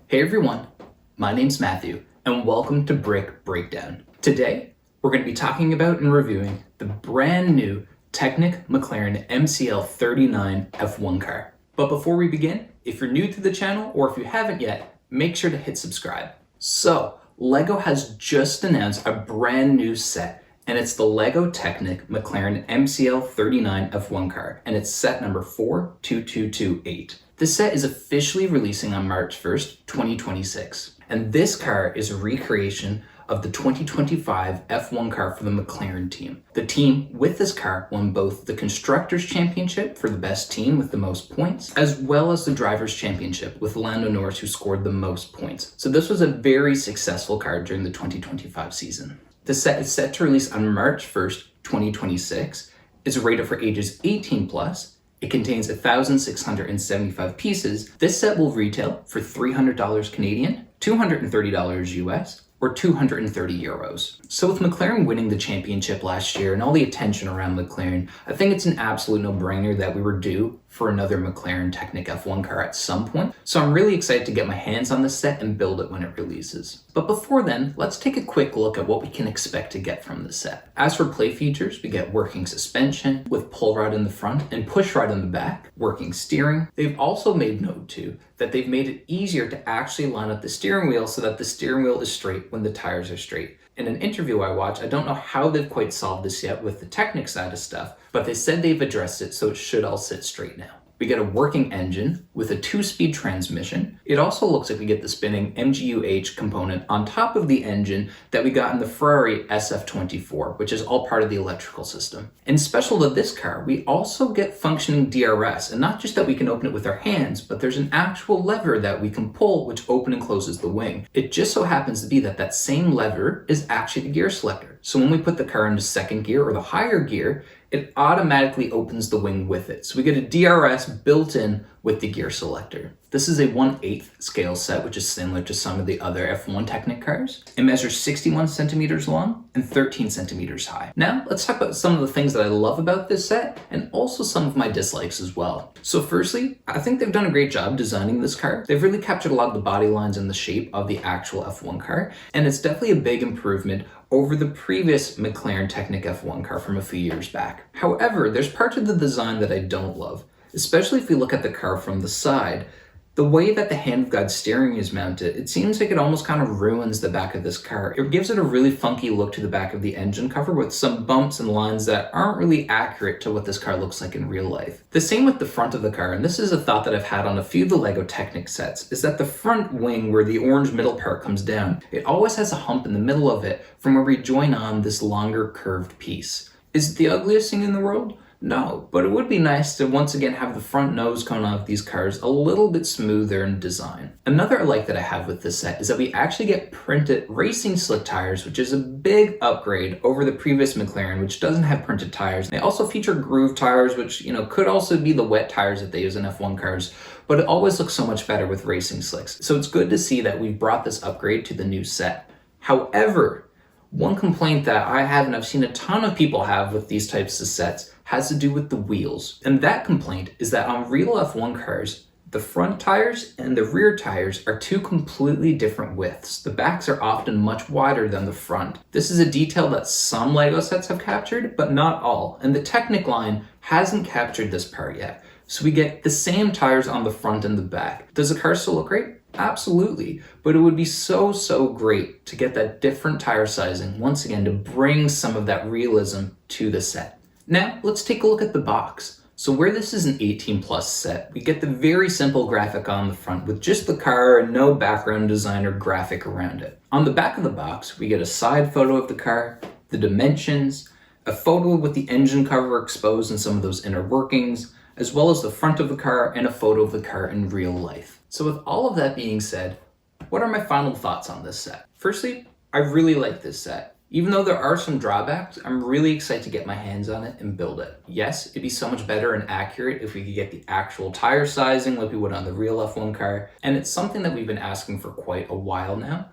Hey everyone, my name's Matthew and welcome to Brick Breakdown. Today, we're going to be talking about and reviewing the brand new Technic McLaren MCL39 F1 car. But before we begin, if you're new to the channel or if you haven't yet, make sure to hit subscribe. So, LEGO has just announced a brand new set, and it's the LEGO Technic McLaren MCL39 F1 car, and it's set number 42228. This set is officially releasing on March 1st, 2026, and this car is a recreation of the 2025 F1 car for the McLaren team. The team with this car won both the Constructors' Championship for the best team with the most points, as well as the Drivers' Championship with Lando Norris, who scored the most points. So this was a very successful car during the 2025 season. The set is set to release on March 1st, 2026. It's rated for ages 18 plus. It contains 1,675 pieces. This set will retail for $300 Canadian, $230 US, or 230 euros. So with McLaren winning the championship last year and all the attention around McLaren, I think it's an absolute no-brainer that we were due for another McLaren Technic F1 car at some point. So I'm really excited to get my hands on this set and build it when it releases. But before then, let's take a quick look at what we can expect to get from the set. As for play features, we get working suspension with pull rod in the front and push rod in the back, working steering. They've also made note too that they've made it easier to actually line up the steering wheel so that the steering wheel is straight when the tires are straight. In an interview I watched, I don't know how they've quite solved this yet with the Technic side of stuff, but they said they've addressed it, so it should all sit straight now. We get a working engine with a 2-speed transmission. It also looks like we get the spinning MGU-H component on top of the engine that we got in the Ferrari SF24, which is all part of the electrical system. And special to this car, we also get functioning DRS, and not just that we can open it with our hands, but there's an actual lever that we can pull which opens and closes the wing. It just so happens to be that that same lever is actually the gear selector. So when we put the car into second gear or the higher gear, it automatically opens the wing with it. So we get a DRS built in with the gear selector. This is a 1/8 scale set, which is similar to some of the other F1 Technic cars. It measures 61 centimeters long and 13 centimeters high. Now, let's talk about some of the things that I love about this set and also some of my dislikes as well. So firstly, I think they've done a great job designing this car. They've really captured a lot of the body lines and the shape of the actual F1 car, and it's definitely a big improvement over the previous McLaren Technic F1 car from a few years back. However, there's parts of the design that I don't love, especially if we look at the car from the side. The way that the hand of God steering is mounted, it seems like it almost kind of ruins the back of this car. It gives it a really funky look to the back of the engine cover with some bumps and lines that aren't really accurate to what this car looks like in real life. The same with the front of the car, and this is a thought that I've had on a few of the LEGO Technic sets, is that the front wing where the orange middle part comes down, it always has a hump in the middle of it from where we join on this longer curved piece. Is it the ugliest thing in the world? No, but it would be nice to once again have the front nose coming off these cars a little bit smoother in design. Another like that I have with this set is that we actually get printed racing slick tires, which is a big upgrade over the previous McLaren, which doesn't have printed tires. They also feature groove tires, which could also be the wet tires that they use in F1 cars, but it always looks so much better with racing slicks. So it's good to see that we've brought this upgrade to the new set. However, one complaint that I have, and I've seen a ton of people have with these types of sets, has to do with the wheels. And that complaint is that on real F1 cars, the front tires and the rear tires are two completely different widths. The backs are often much wider than the front. This is a detail that some LEGO sets have captured, but not all. And the Technic line hasn't captured this part yet. So we get the same tires on the front and the back. Does the car still look great? Absolutely, but it would be so great to get that different tire sizing once again to bring some of that realism to the set. Now, let's take a look at the box. So where this is an 18 plus set, we get the very simple graphic on the front with just the car and no background design or graphic around it. On the back of the box, we get a side photo of the car, the dimensions, a photo with the engine cover exposed and some of those inner workings, as well as the front of the car and a photo of the car in real life. So with all of that being said, what are my final thoughts on this set? Firstly, I really like this set. Even though there are some drawbacks, I'm really excited to get my hands on it and build it. Yes, it'd be so much better and accurate if we could get the actual tire sizing like we would on the real F1 car, and it's something that we've been asking for quite a while now.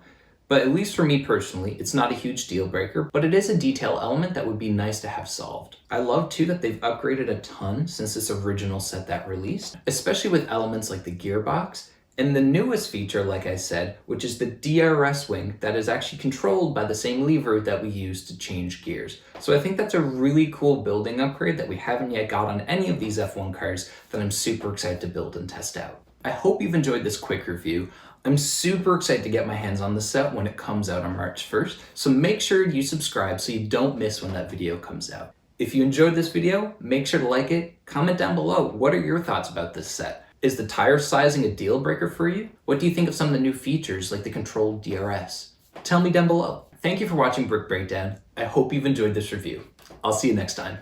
But at least for me personally, it's not a huge deal breaker, but it is a detail element that would be nice to have solved. I love too that they've upgraded a ton since this original set that released, especially with elements like the gearbox And the newest feature, like I said, which is the DRS wing that is actually controlled by the same lever that we use to change gears. So I think that's a really cool building upgrade that we haven't yet got on any of these F1 cars that I'm super excited to build and test out. I hope you've enjoyed this quick review. I'm super excited to get my hands on the set when it comes out on March 1st, so make sure you subscribe so you don't miss when that video comes out. If you enjoyed this video, make sure to like it, comment down below. What are your thoughts about this set? Is the tire sizing a deal breaker for you? What do you think of some of the new features like the controlled DRS? Tell me down below. Thank you for watching Brick Breakdown. I hope you've enjoyed this review. I'll see you next time.